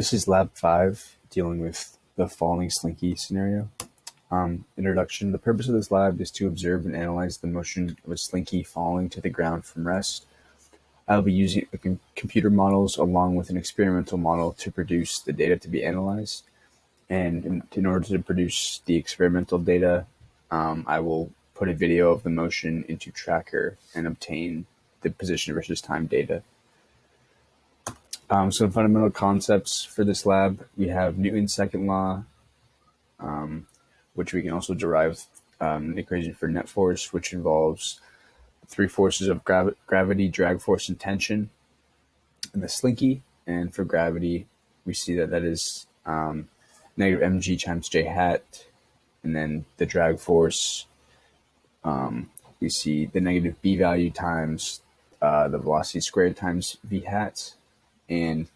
This is Lab 5, dealing with the falling Slinky scenario. Introduction. The purpose of this lab is to observe and analyze the motion of a Slinky falling to the ground from rest. I'll be using computer models along with an experimental model to produce the data to be analyzed. And in order to produce the experimental data, I will put a video of the motion into Tracker and obtain the position versus time data. Some fundamental concepts for this lab. We have Newton's second law, which we can also derive an equation for net force, which involves three forces of gravity, drag force, and tension in the Slinky. And for gravity, we see that is negative mg times j hat. And then the drag force, we see the negative b value times the velocity squared times v hat. And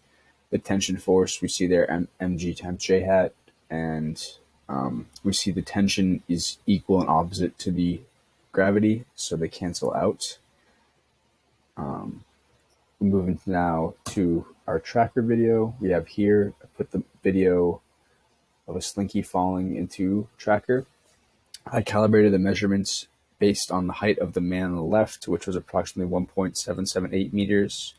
the tension force, we see there mg times j hat, and we see the tension is equal and opposite to the gravity, so they cancel out. Moving now to our Tracker video. We have here, I put the video of a Slinky falling into Tracker. I calibrated the measurements based on the height of the man on the left, which was approximately 1.778 meters.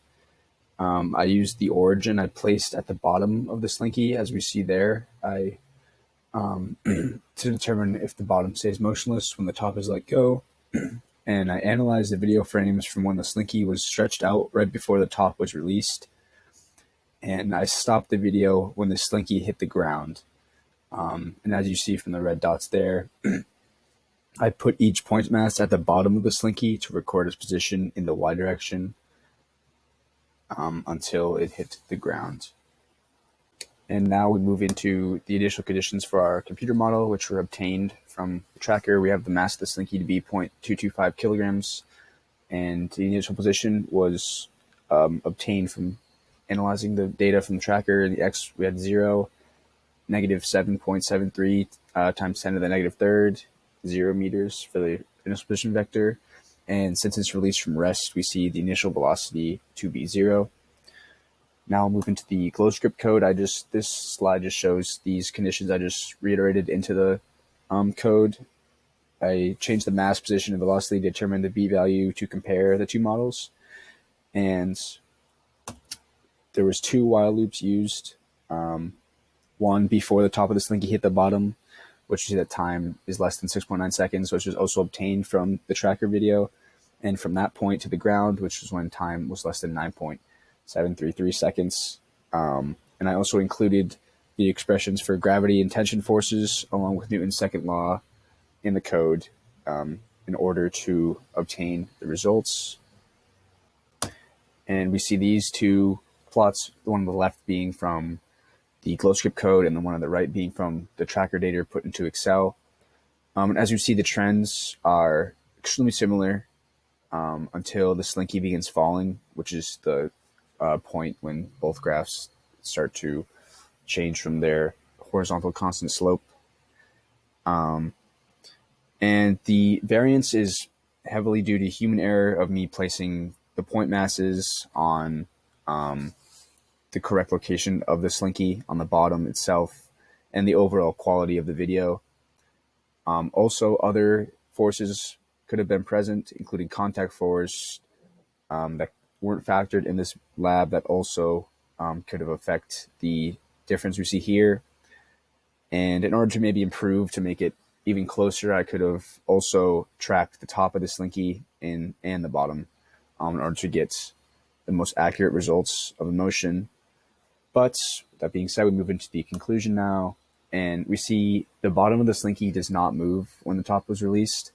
I used the origin I placed at the bottom of the Slinky, as we see there. To determine if the bottom stays motionless when the top is let go. And I analyzed the video frames from when the Slinky was stretched out right before the top was released. And I stopped the video when the Slinky hit the ground. And as you see from the red dots there, I put each point mass at the bottom of the Slinky to record its position in the y direction until it hit the ground. And now we move into the initial conditions for our computer model, which were obtained from the Tracker. We have the mass of the Slinky to be 0.225 kilograms, and the initial position was obtained from analyzing the data from the Tracker. In the x, we had 0, negative 7.73 times 10 to the negative third, 0 meters for the initial position vector. And since it's released from rest, we see the initial velocity to be 0. Now I'll move into the glow script code. This slide just shows these conditions I just reiterated into the code. I changed the mass, position, and velocity to determine the b value to compare the two models. And there was 2 while loops used. One before the top of the Slinky hit the bottom, which you see that time is less than 6.9 seconds, which was also obtained from the Tracker video. And from that point to the ground, which was when time was less than 9.733 seconds. And I also included the expressions for gravity and tension forces along with Newton's second law in the code in order to obtain the results. And we see these two plots, the one on the left being from the glow script code and the one on the right being from the Tracker data put into Excel. And as you see, the trends are extremely similar until the Slinky begins falling, which is the point when both graphs start to change from their horizontal constant slope. And the variance is heavily due to human error of me placing the point masses on the correct location of the Slinky on the bottom itself, and the overall quality of the video. Also, other forces could have been present, including contact force that weren't factored in this lab that also could have affected the difference we see here. And in order to maybe improve to make it even closer, I could have also tracked the top of the Slinky and the bottom in order to get the most accurate results of the motion. But that being said, we move into the conclusion now, and we see the bottom of the Slinky does not move when the top was released.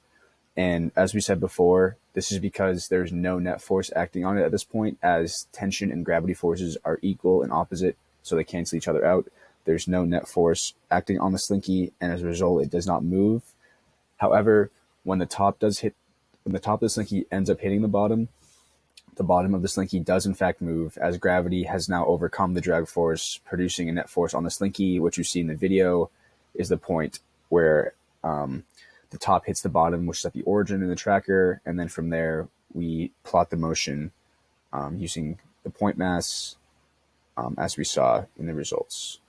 And as we said before, this is because there's no net force acting on it at this point, as tension and gravity forces are equal and opposite, so they cancel each other out. There's no net force acting on the Slinky, and as a result, it does not move. However, when the top of the Slinky ends up hitting the bottom of the Slinky does in fact move, as gravity has now overcome the drag force, producing a net force on the Slinky, which you see in the video is the point where the top hits the bottom, which is at the origin in the Tracker, and then from there we plot the motion using the point mass as we saw in the results.